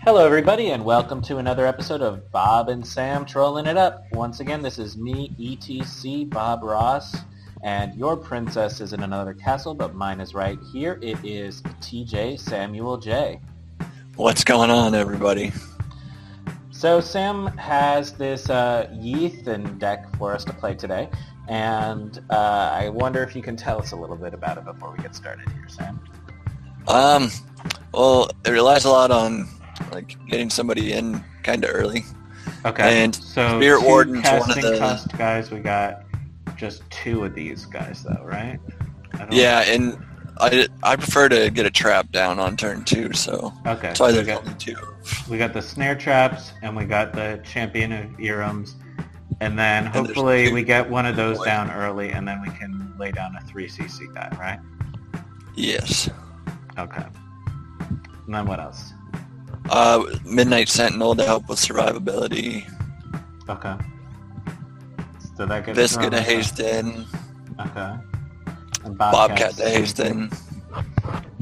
Hello, everybody, and welcome to another episode of Bob and Sam Trolling It Up. Once again, this is me, ETC, Bob Ross, and your princess is in another castle, but mine is right here. It is TJ Samuel J. What's going on, everybody? So Sam has this Ythan deck for us to play today, and I wonder if you can tell us a little bit about it before we get started here, Sam. Well, it relies a lot on getting somebody in kind of early. Okay. And so Spirit Warden's one of the cost guys. We got just two of these guys, though, right? Yeah, and I prefer to get a trap down on turn 2, so okay. That's why there's only 2. We got the snare traps, and we got the champion of Irums, and then hopefully we get one of those down early, and then we can lay down a 3cc guy, right? Yes. Okay. And then what else? Midnight Sentinel to help with survivability. Okay. So that gets Visca to haste in. Okay. And Bobcat to haste in.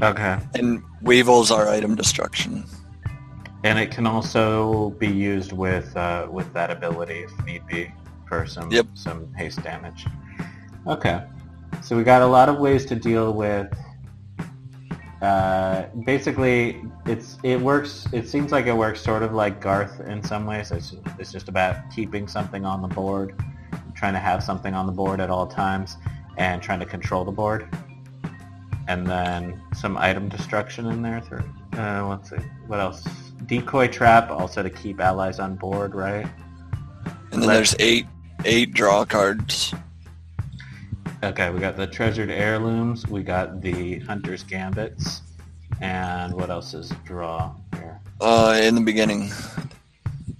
Okay. And Weevil's our item destruction. And it can also be used with that ability if need be for some haste damage. Okay. So we got a lot of ways to deal with. Basically, it seems like it works sort of like Garth in some ways. It's just about keeping something on the board, trying to have something on the board at all times, and trying to control the board. And then some item destruction in there. Let's see, what else? Decoy trap, also to keep allies on board, right? And then there's eight draw cards. Okay, we got the Treasured Heirlooms, we got the Hunter's Gambits, and what else is draw here? In the beginning.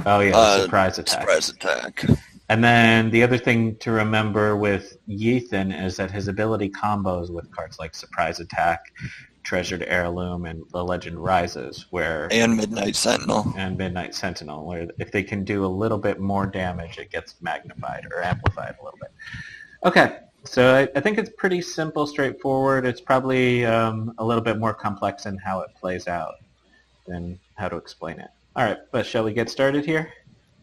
Oh yeah, surprise attack. Surprise attack. And then the other thing to remember with Ythan is that his ability combos with cards like Surprise Attack, Treasured Heirloom, and The Legend Rises, and Midnight Sentinel. Where if they can do a little bit more damage, it gets magnified or amplified a little bit. Okay. So I think it's pretty simple, straightforward. It's probably a little bit more complex in how it plays out than how to explain it. All right, but shall we get started here?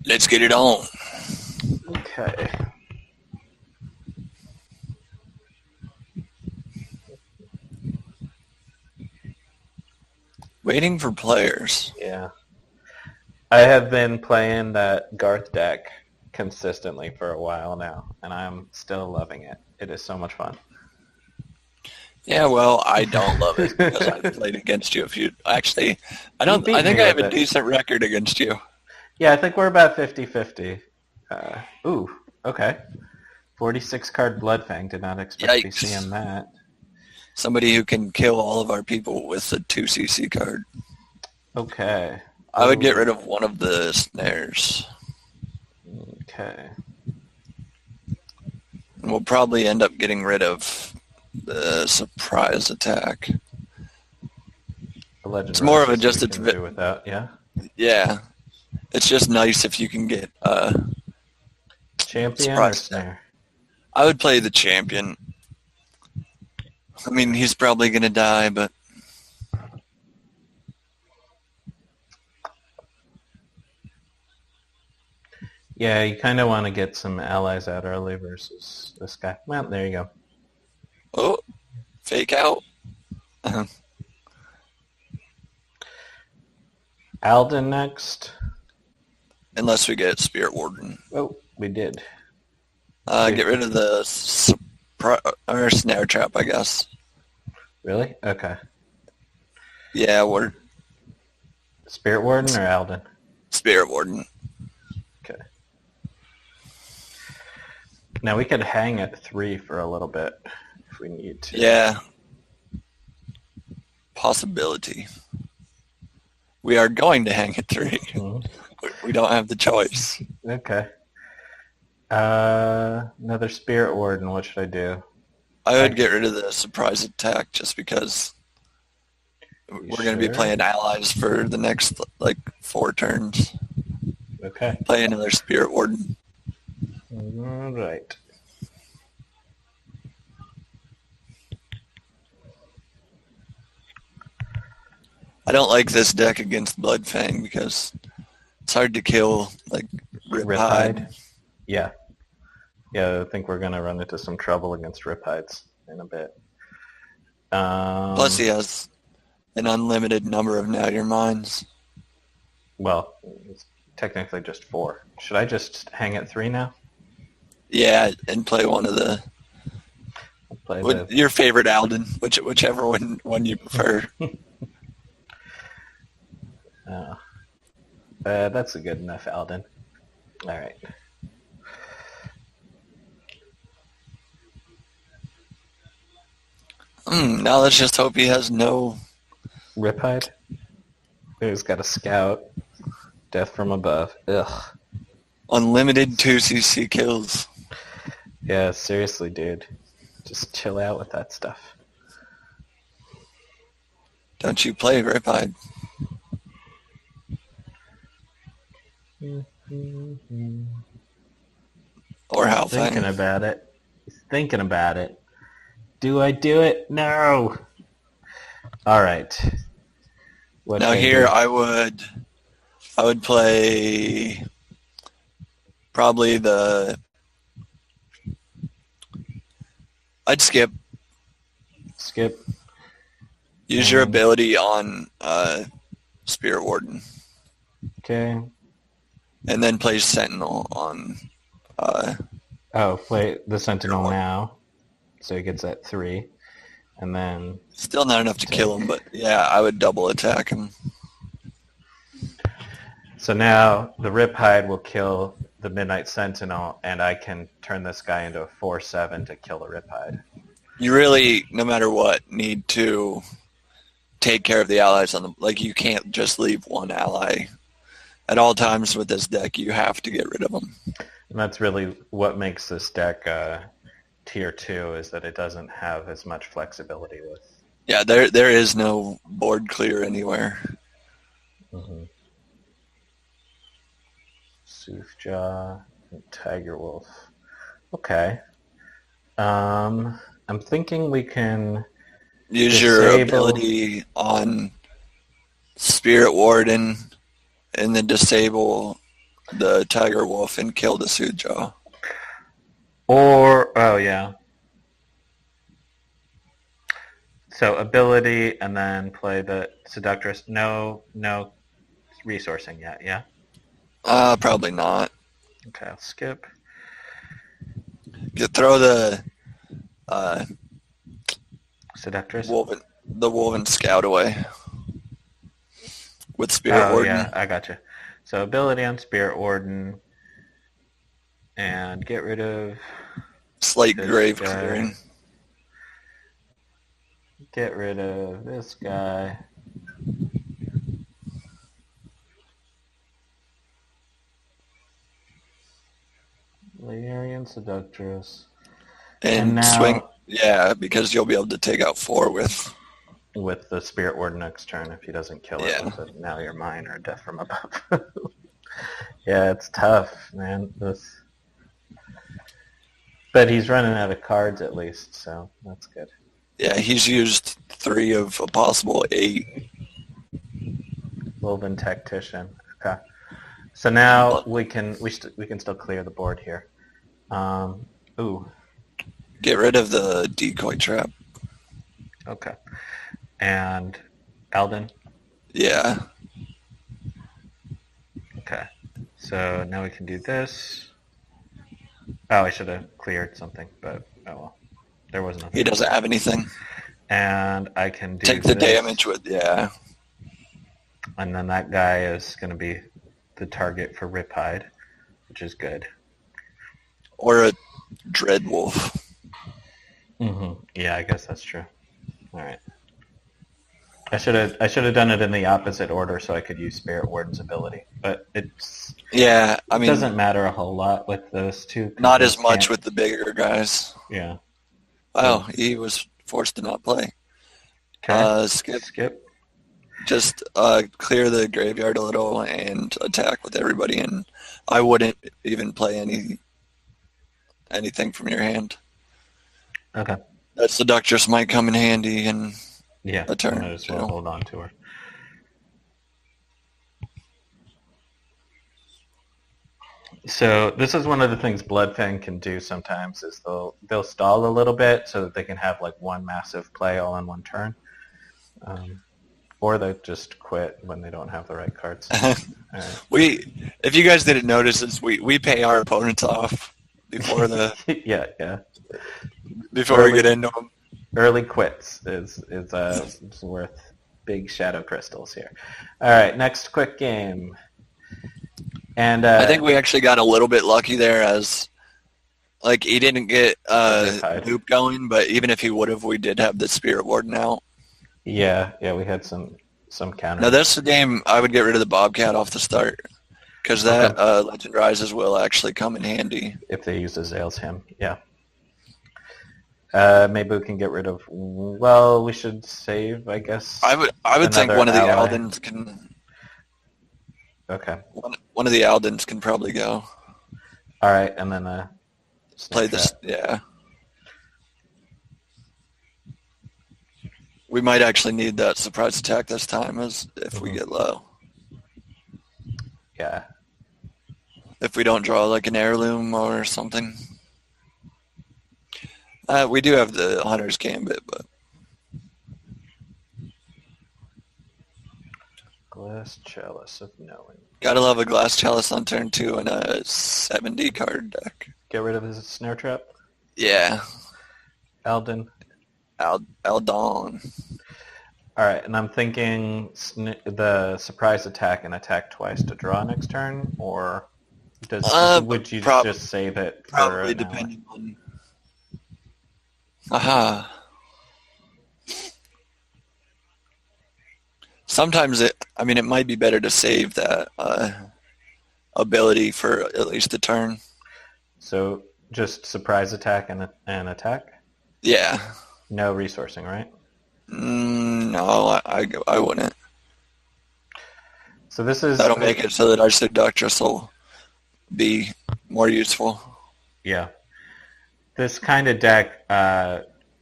Let's get it on. Okay. Waiting for players. Yeah. I have been playing that Garth deck consistently for a while now, and I'm still loving it. It is so much fun. Yeah, well, I don't love it because I've played against you a few. Actually, I think I have a decent record against you. Yeah, I think we're about 50-50. Ooh, okay. 46 card Bloodfang. Did not expect to be seeing that. Somebody who can kill all of our people with a 2cc card. Okay. I would get rid of one of the snares. Okay. We'll probably end up getting rid of the surprise attack. It's more of a just a do without, yeah. Yeah, it's just nice if you can get champion or snare. I would play the champion. I mean, he's probably gonna die, but yeah, you kind of want to get some allies out early versus this guy. Well, there you go. Oh, fake out. Alden next. Unless we get Spirit Warden. Oh, we did. Get rid of the snare trap, I guess. Really? Okay. Yeah, we're... Spirit Warden or Alden? Spirit Warden. Okay. Now we could hang at 3 for a little bit if we need to. Yeah. Possibility. We are going to hang at 3. Mm-hmm. We don't have the choice. Okay. Another Spirit Warden. What should I do? I would get rid of the surprise attack just because we're going to be playing allies for the next 4 turns. Okay. Play another Spirit Warden. All right. I don't like this deck against Bloodfang because it's hard to kill, like, Riptide. Yeah. Yeah, I think we're going to run into some trouble against Riptides in a bit. Plus he has an unlimited number of Now Your Minds. Well, it's technically just 4. Should I just hang at 3 now? Yeah, and play one of the... your favorite Alden, whichever one you prefer. That's a good enough Alden. All right. Now let's just hope he has no... Riptide? He's got a Scout. Death from Above. Ugh. Unlimited 2cc kills. Yeah, seriously, dude. Just chill out with that stuff. Don't you play Riptide? Or Halfang. Thinking about it. He's thinking about it. Do I do it? No. All right. Now here I would play probably I'd skip. Skip. Use your ability on Spirit Warden. Okay. And then play Sentinel on... play the Sentinel now. So he gets that 3. And then... Still not enough to kill him, but yeah, I would double attack him. So now the Riptide will kill the Midnight Sentinel, and I can turn this guy into a 4/7 to kill the Riptide. You really, no matter what, need to take care of the allies on the... Like, you can't just leave one ally. At all times with this deck, you have to get rid of them. And that's really what makes this deck tier 2, is that it doesn't have as much flexibility with... Yeah, there is no board clear anywhere. Mm-hmm. Soothjaw and Tiger Wolf. Okay. I'm thinking we can use your ability on Spirit Warden and then disable the Tiger Wolf and kill the Soothjaw. Or, oh yeah. So ability and then play the Seductress. No resourcing yet, yeah? Probably not. Okay, I'll skip. You throw the Seductress? The Woven Scout away with Spirit Warden. Yeah, I gotcha. So ability on Spirit Warden and get rid of Slight Grave Clearing. Get rid of this guy. Lyrian Seductress. And now, swing, yeah, because you'll be able to take out 4 with the Spirit Warden next turn if he doesn't kill it with a Now You're Mine or Death from Above. Yeah, it's tough, man. But he's running out of cards at least, so that's good. Yeah, he's used 3 of a possible 8. Woven Tactician. Okay. So now we can still clear the board here. Ooh. Get rid of the decoy trap. Okay. And Alden? Yeah. Okay. So now we can do this. Oh, I should have cleared something, but oh well. There was nothing. He doesn't have anything. And I can do take the damage with, yeah. And then that guy is going to be the target for Riptide, which is good. Or a Dread Wolf. Mm-hmm. Yeah, I guess that's true. All right. I should have done it in the opposite order so I could use Spirit Warden's ability, but it doesn't matter a whole lot with those two. Not as much with the bigger guys. Yeah. Oh, he was forced to not play. Okay. Skip. Just clear the graveyard a little and attack with everybody, and I wouldn't even play anything from your hand. Okay. That Seductress might come in handy in a turn. Might as well hold on to her. So this is one of the things Bloodfang can do sometimes is they'll stall a little bit so that they can have like one massive play all in one turn. Or they just quit when they don't have the right cards. Right. If you guys didn't notice this, we pay our opponents off before yeah. Before we get into them. Early quits is worth big shadow crystals here. All right, next quick game. And I think we actually got a little bit lucky there, as like he didn't get loop going, but even if he would have, we did have the Spirit Warden out. Yeah, we had some counter. Now that's the game I would get rid of the Bobcat off the start, because that Legend Rises will actually come in handy if they use Azale's Hymn. Yeah. Maybe we can get rid of. Well, we should save, I guess. I would think one of the Aldens can. Okay. One of the Aldens can probably go. All right, and then play this. Yeah. We might actually need that surprise attack this time, as if we get low. Yeah. If we don't draw like an heirloom or something. We do have the Hunter's Gambit, but Glass Chalice of Knowing. Gotta love a Glass Chalice on turn 2 and a 70 card deck. Get rid of his Snare Trap? Yeah. Alden? Aldon. Alright, and I'm thinking the surprise attack and attack twice to draw next turn, or would you just save it? Probably depending on... Aha. Sometimes it might be better to save that ability for at least a turn. So just surprise attack and attack? Yeah. No resourcing, right? No, I wouldn't. So this is... That'll make it so that our Seductress will be more useful. Yeah. This kind of deck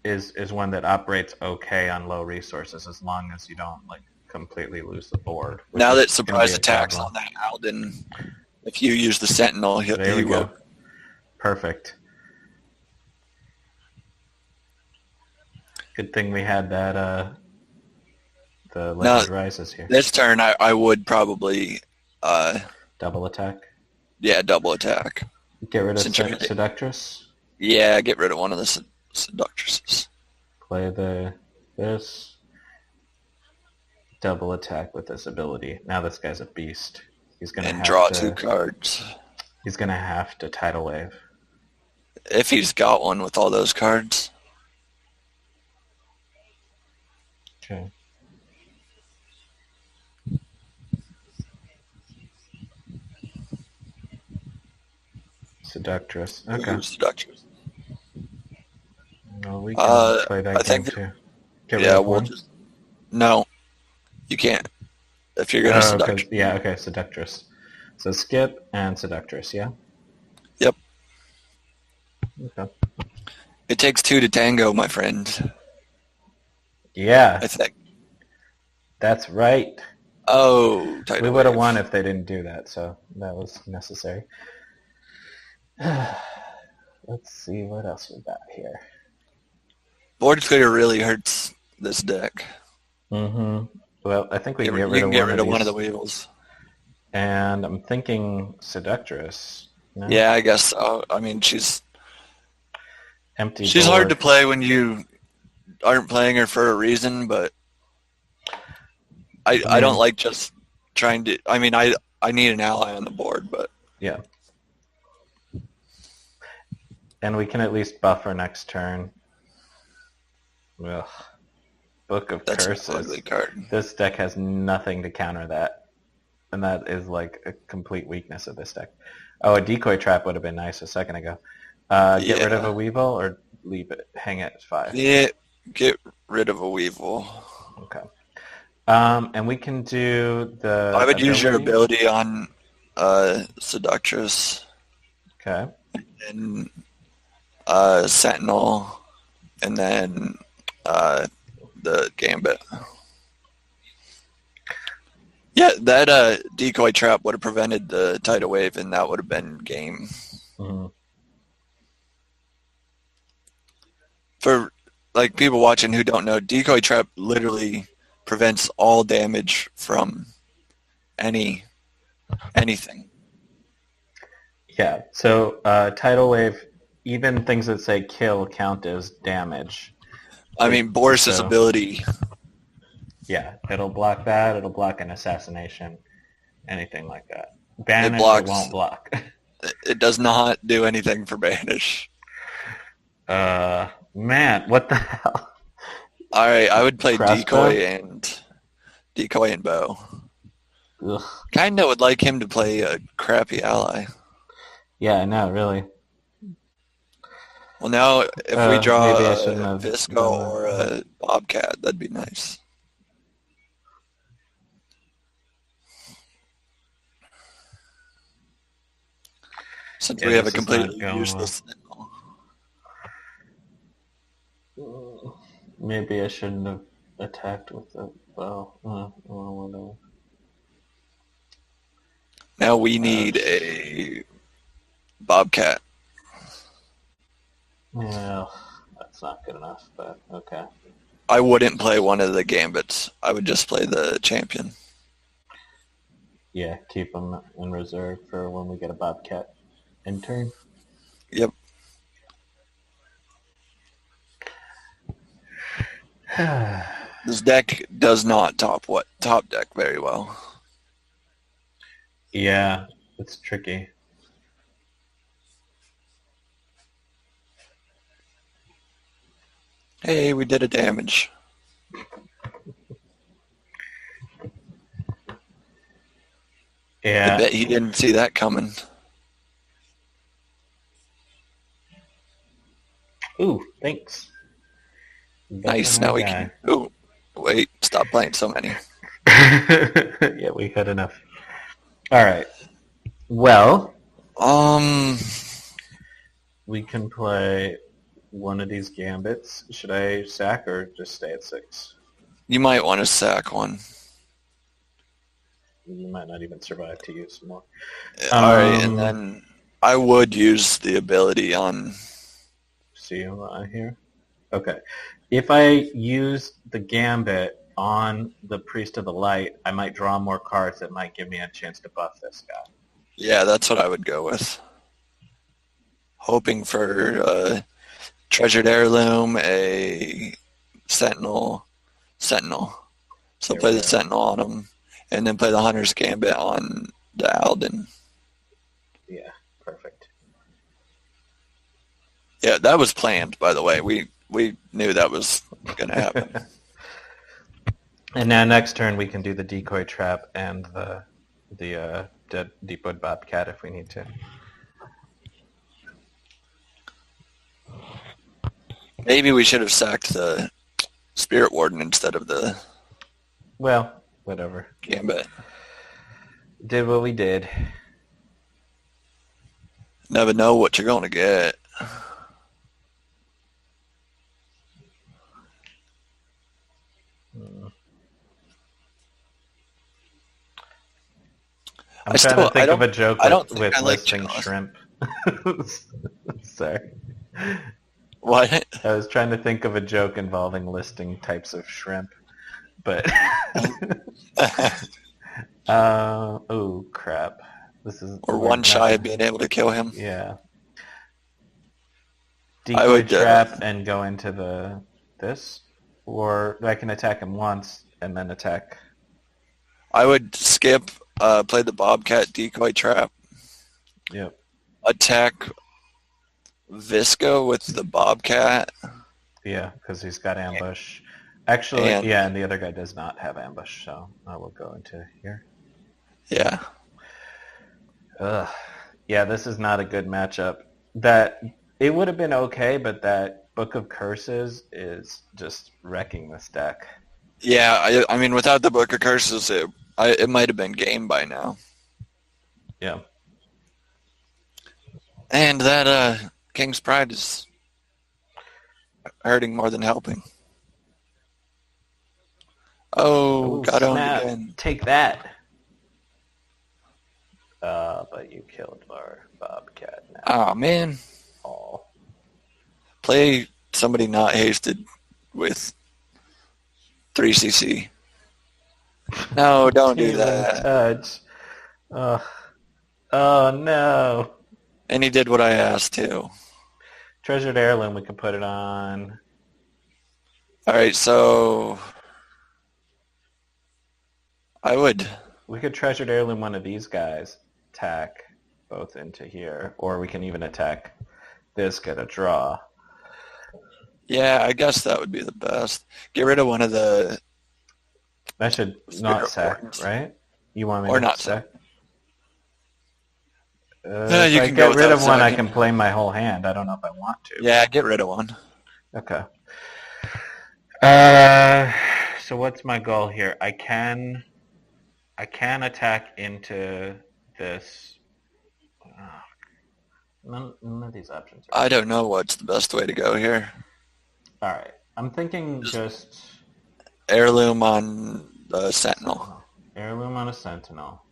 is one that operates okay on low resources as long as you don't like completely lose the board. Now that surprise attacks on that Alden, if you use the Sentinel, he will. Perfect. Good thing we had that the Legend Rises here. This turn I would probably double attack. Yeah, double attack. Get rid of Seductress. Yeah, get rid of one of the Seductresses. Play this. Double attack with this ability. Now this guy's a beast. He's gonna draw 2 cards. He's gonna have to Tidal Wave. If he's got one with all those cards. Okay. Seductress. Okay. Seductress. Well, we can play that game too. No, you can't. If you're gonna Seductress. Yeah, okay, Seductress. So skip and Seductress, yeah? Yep. Okay. It takes 2 to tango, my friend. Yeah. I think. That's right. Oh, we would have won if they didn't do that, so that was necessary. Let's see what else we got here. Board clear really hurts this deck. Mm-hmm. Well, I think we can get rid of one of the Weevils. And I'm thinking Seductress. No? Yeah, I guess so. I mean, she's empty. She's hard to play when you aren't playing her for a reason, but I don't like just trying to... I mean, I need an ally on the board, but... Yeah. And we can at least buffer next turn. Ugh. Book of Curses. An ugly card. This deck has nothing to counter that. And that is like a complete weakness of this deck. Oh, a decoy trap would have been nice a second ago. Get rid of a Weevil or leave it, hang it at 5? Yeah, get rid of a Weevil. Okay. And we can do the... I would use your ability on Seductress. Okay. And Sentinel. And then the Gambit. Yeah, That decoy trap would have prevented the tidal wave, and that would have been game. Mm-hmm. For like people watching who don't know, decoy trap literally prevents all damage from anything. Yeah. So tidal wave, even things that say kill count as damage. I mean, Boris's So- ability. Yeah, it'll block that. It'll block an assassination, anything like that. Banish blocks- it won't block. It does not do anything for banish. Man, what the hell? All right, I would play Crossbow? decoy and bow. Ugh. Kind of would like him to play a crappy ally. Yeah, I know, really. Well, now if we draw maybe I a shouldn't have Visco done that. or a Bobcat, that'd be nice. Since Yeah, we have a this is not completely going useless. Maybe I shouldn't have attacked with the bow. Whatever. Now we need a Bobcat. Yeah, that's not good enough, but okay. I wouldn't play one of the gambits. I would just play the champion. Yeah, keep them in reserve for when we get a Bobcat in turn. Yep. This deck does not top deck very well. Yeah, it's tricky. Hey, we did a damage. Yeah. I bet he didn't see that coming. Ooh, thanks. Nice. Now we can. Ooh, wait. Stop playing so many. Yeah, we had enough. All right. Well, we can play one of these gambits. Should I sack or just stay at 6? You might want to sack one. You might not even survive to use more. All right, and then I would use the ability on. See you here. Okay. If I use the gambit on the Priest of the Light, I might draw more cards that might give me a chance to buff this guy. Yeah, that's what I would go with. Hoping for treasured heirloom, a sentinel. So There play we the go. sentinel on him, and then play the hunter's gambit on the Alden. Yeah, perfect. Yeah, that was planned, by the way. We knew that was going to happen. And now next turn we can do the decoy trap and the dead Deepwood Bobcat if we need to. Maybe we should have sacked the Spirit Warden instead of the Well, whatever. gambit. Did what we did. Never know what you're going to get. I'm trying to think of a joke with I like listing Jaws. shrimp. Sorry. What? I was trying to think of a joke involving listing types of shrimp, but oh crap! This is Or one shy of being able to kill him. Yeah. I Decoy would, trap and go into this, or I can attack him once and then attack. I would skip, play the Bobcat decoy trap, Yep. attack Visco with the Bobcat. Yeah, because he's got ambush. Actually, And- yeah, and the other guy does not have ambush, so I will go into here. Yeah. Ugh. Yeah, this is not a good matchup. It would have been okay, but that Book of Curses is just wrecking this deck. Yeah, I mean, without the Book of Curses, it might have been game by now. Yeah. And that King's Pride is hurting more than helping. Oh, Ooh, got owned snap. again. Take that. Alpha, you killed our Bobcat now. Oh, man. All. Play somebody not hasted with 3cc. No, don't do that. Touch. Oh no. And he did what I asked, too. Treasured Heirloom, we can put it on. All right, so I would. We could Treasured Heirloom one of these guys, attack both into here, or we can even attack this, get a draw. Yeah, I guess that would be the best. Get rid of one of the... That should not sack, Wardens. right? You want me Or to not sack? You if I can go get rid without of one, I sacking. can play my whole hand. I don't know if I want to. Yeah, get rid of one. Okay. So what's my goal here? I can attack into this. None of these options are... I don't know what's the best way to go here. All right. I'm thinking just Heirloom on the Sentinel. Heirloom on a Sentinel.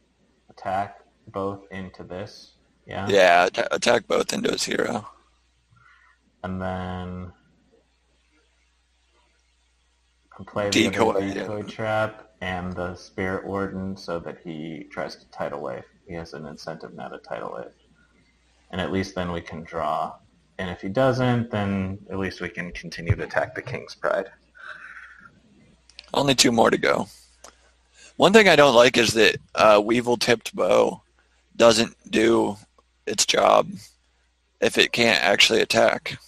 Attack both into this. Yeah? Yeah, attack both into his hero. And then play the Decoy, other decoy trap and the Spirit Warden so that he tries to Tidal Wave. He has an incentive now to Tidal Wave. And at least then we can draw. And if he doesn't, then at least we can continue to attack the King's Pride. Only 2 more to go. One thing I don't like is that Weevil-tipped bow doesn't do its job if it can't actually attack.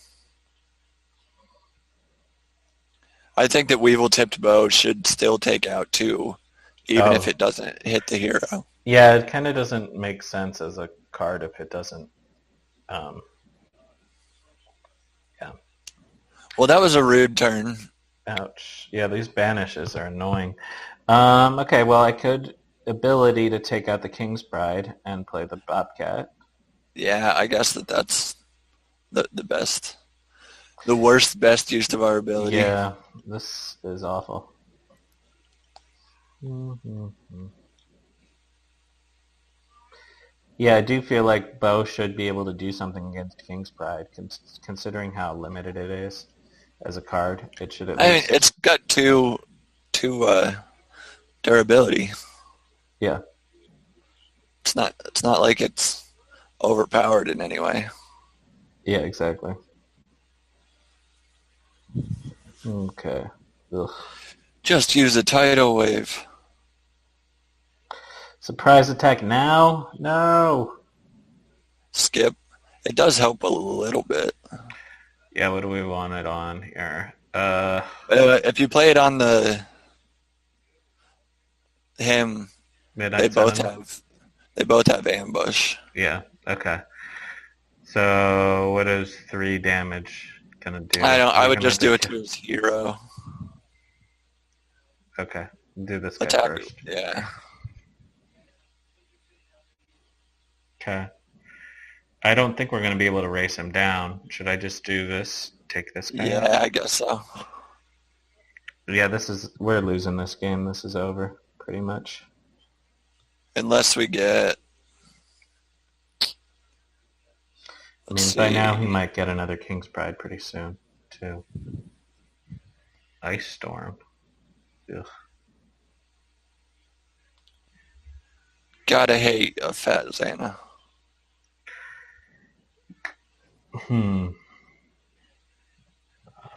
I think that Weevil-tipped bow should still take out 2, even if it doesn't hit the hero. Yeah, it kind of doesn't make sense as a card if it doesn't... yeah. Well, that was a rude turn. Ouch. Yeah, these banishes are annoying. Okay, well, I could ability to take out the King's Pride and play the Bobcat. Yeah, I guess that's the best. The worst best use of our ability. Yeah, this is awful. Yeah, I do feel like Bo should be able to do something against King's Pride, considering how limited it is as a card. It should at least... I mean, it's got two durability. Yeah. It's not like it's overpowered in any way. Yeah, exactly. Okay. Ugh. Just use a tidal wave. Surprise attack now? No. Skip. It does help a little bit. Yeah, what do we want it on here? If you play it on him, Midnight they both have ambush. Yeah. Okay. So what is 3 damage gonna do? I would just do it to his hero. Okay. Do this guy Attack. first. Yeah. Okay. I don't think we're going to be able to race him down. Should I just do this? Take this guy out? Yeah, I guess so. Yeah, we're losing this game. This is over, pretty much. Unless we get... I mean, by now he might get another King's Pride pretty soon, too. Ice Storm. Ugh. Gotta hate a fat Xana.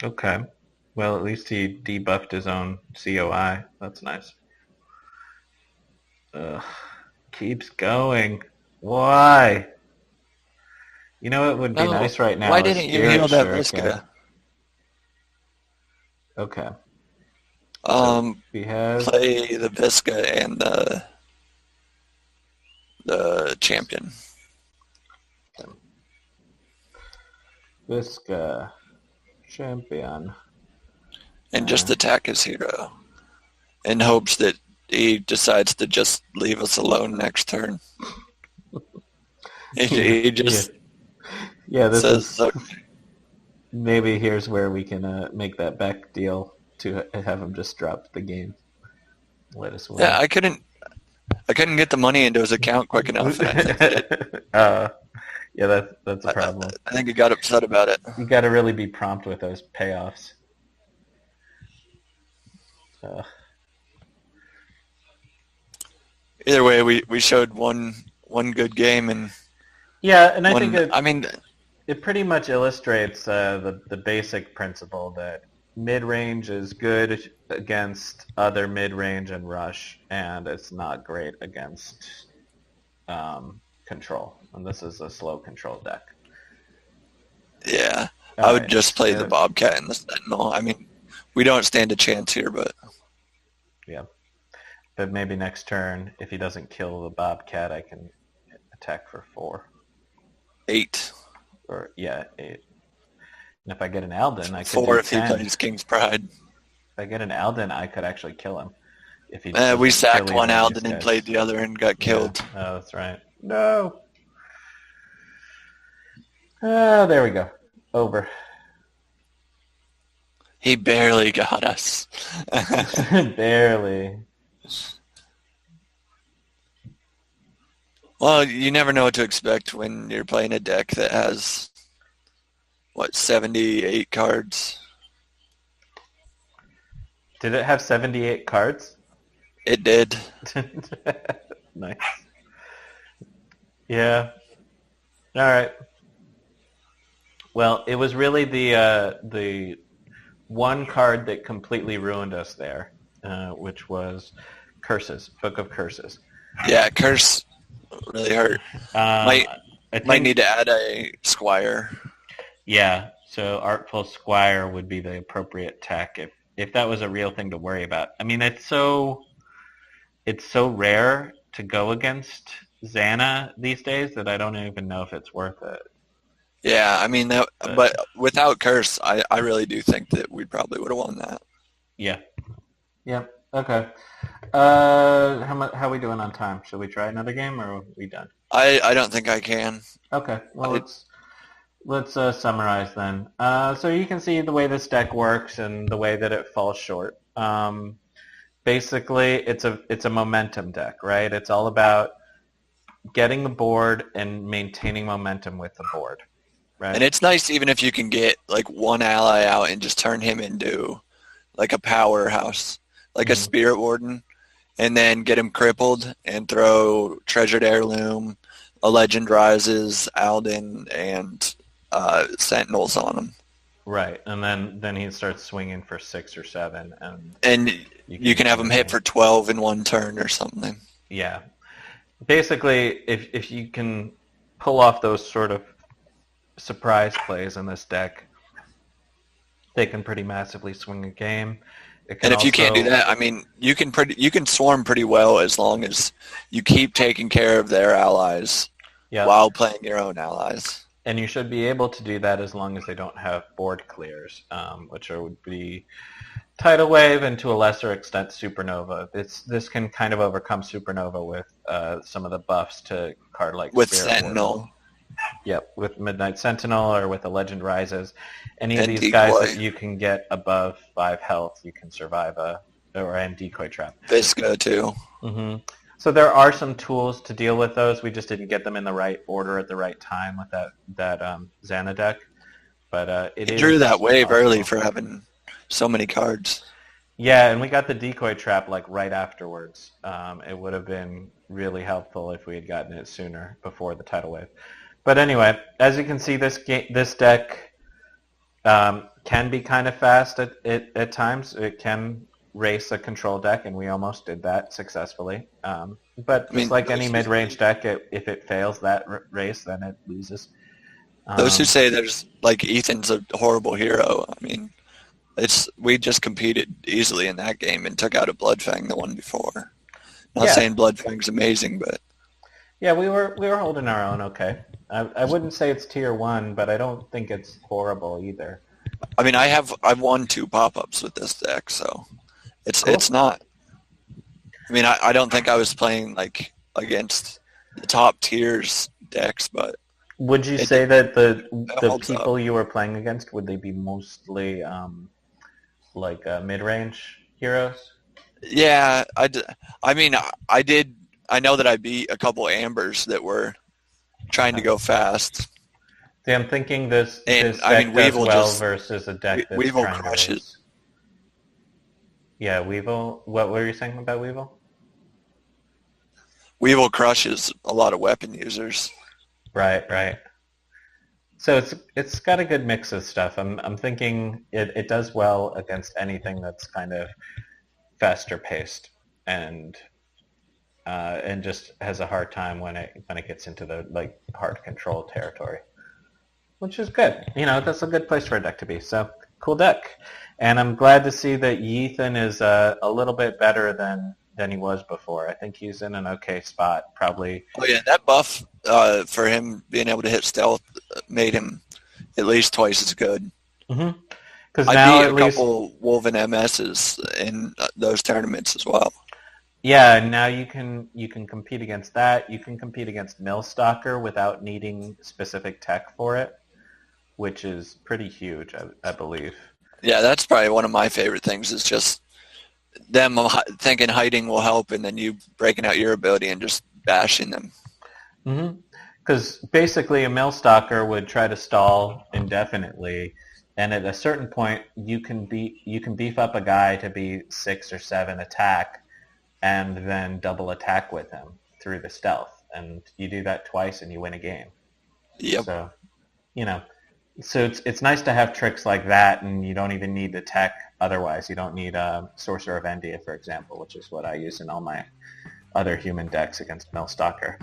Okay. Well, at least he debuffed his own COI. That's nice. Ugh. Keeps going. Why? You know what would be nice right now? Why didn't you heal that Visca? Okay. So we have... Play the Visca and the champion. Visca, champion. And just attack his hero. In hopes that he decides to just leave us alone next turn. He just this says, is... Maybe here's where we can make that Beck deal to have him just drop the game. Let us win. Yeah, I couldn't get the money into his account quick enough, and I think yeah, that's a problem. I think he got upset about it. You got to really be prompt with those payoffs. Either way, we showed one good game, and yeah, and I think it pretty much illustrates the basic principle that mid-range is good against other mid-range and rush, and it's not great against control. And this is a slow control deck. Yeah, I would just play the Bobcat and the Sentinel. I mean, we don't stand a chance here, but yeah. But maybe next turn, if he doesn't kill the Bobcat, I can attack for 4. 8. Or 8. And if I get an Alden, I could 4 do if he 10. plays King's Pride. If I get an Alden, I could actually kill him. If he we sacked one Alden and played the other and got killed. Yeah. Oh, that's right. No. Oh, there we go. Over. He barely got us. Barely. Well, you never know what to expect when you're playing a deck that has, 78 cards? Did it have 78 cards? It did. Nice. Yeah. All right. Well, it was really the one card that completely ruined us there, which was Curses, Book of Curses. Yeah, Curse really hurt. Might need to add a Squire. Yeah, so Artful Squire would be the appropriate tech if that was a real thing to worry about. I mean, it's so rare to go against Xana these days that I don't even know if it's worth it. Yeah, I mean, but without Curse, I really do think that we probably would have won that. Yeah. Yeah. Okay. How are we doing on time? Should we try another game, or are we done? I don't think I can. Okay. Well, let's summarize then. So you can see the way this deck works and the way that it falls short. Basically, it's a momentum deck, right? It's all about getting the board and maintaining momentum with the board. Right. And it's nice even if you can get like one ally out and just turn him into like a powerhouse, like a Spirit Warden, and then get him crippled and throw Treasured Heirloom, a Legend Rises, Alden, and Sentinels on him. Right, and then he starts swinging for 6 or 7, and you can have him hit for 12 in one turn or something. Yeah, basically, if you can pull off those sort of surprise plays in this deck, they can pretty massively swing a game. And if you can't do that, I mean, you can swarm pretty well as long as you keep taking care of their allies while playing your own allies. And you should be able to do that as long as they don't have board clears, which would be Tidal Wave and to a lesser extent Supernova. This can kind of overcome Supernova with some of the buffs to card like with Spirit Sentinel. Warden. Yep, with Midnight Sentinel or with a Legend Rises. Any of these Decoy. guys that you can get above 5 health, you can survive and Decoy Trap. Visca too. Mm-hmm. So there are some tools to deal with those. We just didn't get them in the right order at the right time with that Xana deck. But it drew that wave early for having so many cards. Yeah, and we got the Decoy Trap like right afterwards. It would have been really helpful if we had gotten it sooner before the Tidal Wave. But anyway, as you can see, this deck can be kind of fast at times. It can race a control deck, and we almost did that successfully. But just like any mid-range deck, if it fails that race, then it loses. Those who say there's like Ythan's a horrible hero, I mean, we just competed easily in that game and took out a Bloodfang the one before. Not saying Bloodfang's amazing, but yeah, we were holding our own okay. I wouldn't say it's tier 1, but I don't think it's horrible either. I mean, I've won 2 pop-ups with this deck, so it's not. I mean, I don't think I was playing like against the top tiers decks, but would you say that the people you were playing against, would they be mostly like mid-range heroes? Yeah, I mean, I did I know that I beat a couple Ambers that were trying to go fast. See, I'm thinking this And, deck does Weevil well just... versus a deck that's Weevil trying to raise. crushes. Yeah, Weevil. What were you saying about Weevil? Weevil crushes a lot of weapon users. Right. So it's got a good mix of stuff. I'm thinking it does well against anything that's kind of faster paced and just has a hard time when it gets into the like hard control territory, which is good. That's a good place for a deck to be. So cool deck, and I'm glad to see that Ythan is a little bit better than he was before. I think he's in an okay spot, probably. Oh yeah, that buff for him being able to hit stealth made him at least twice as good. Mm-hmm. Because I now beat at a least couple Wolven MSs in those tournaments as well. yeah, now you can compete against that. You can compete against Millstalker without needing specific tech for it, which is pretty huge, I believe. Yeah, that's probably one of my favorite things is just them thinking hiding will help and then you breaking out your ability and just bashing them. Mm-hmm. Because basically a Millstalker would try to stall indefinitely, and at a certain point you can beef up a guy to be 6 or 7 attack and then double attack with him through the stealth. And you do that twice and you win a game. Yep. So, so it's nice to have tricks like that, and you don't even need the tech otherwise. You don't need Sorcerer of Endia, for example, which is what I use in all my other human decks against Millstalker.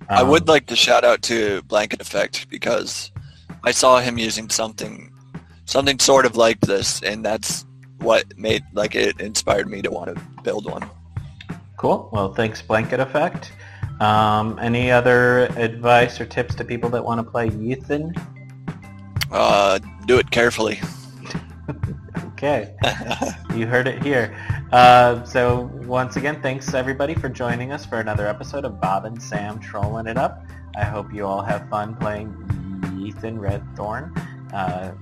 I would like to shout out to Blanket Effect because I saw him using something sort of like this, and that's what it inspired me to want to build one. Cool. Well, thanks, Blanket Effect. Any other advice or tips to people that want to play Ythan? Do it carefully. Okay. You heard it here. So once again, thanks everybody for joining us for another episode of Bob and Sam Trollin' It Up. I hope you all have fun playing Ythan Redthorn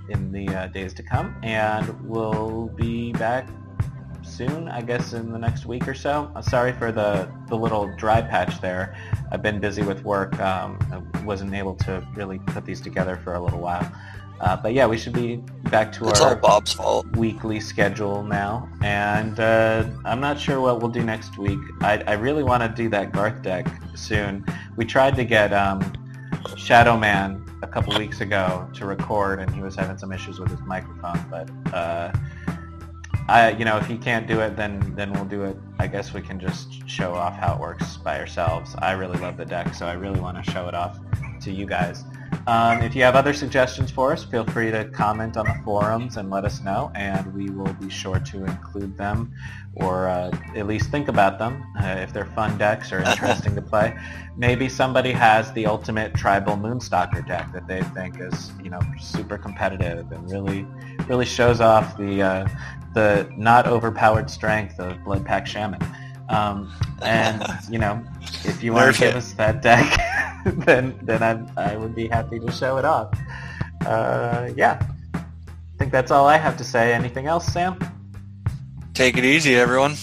in the days to come, and we'll be back soon, I guess in the next week or so. Sorry for the little dry patch there. I've been busy with work. I wasn't able to really put these together for a little while. But yeah, we should be back to It's all Bob's fault. Weekly schedule now. And I'm not sure what we'll do next week. I really want to do that Garth deck soon. We tried to get Shadow Man a couple weeks ago to record, and he was having some issues with his microphone. But if he can't do it, then we'll do it. I guess we can just show off how it works by ourselves. I really love the deck, so I really want to show it off to you guys. If you have other suggestions for us, feel free to comment on the forums and let us know, and we will be sure to include them, or at least think about them if they're fun decks or interesting to play. Maybe somebody has the ultimate tribal Moonstalker deck that they think is super competitive and really shows off the not overpowered strength of Bloodpack Shaman. If you want to give us that deck, then I would be happy to show it off. I think that's all I have to say. Anything else, Sam? Take it easy, everyone.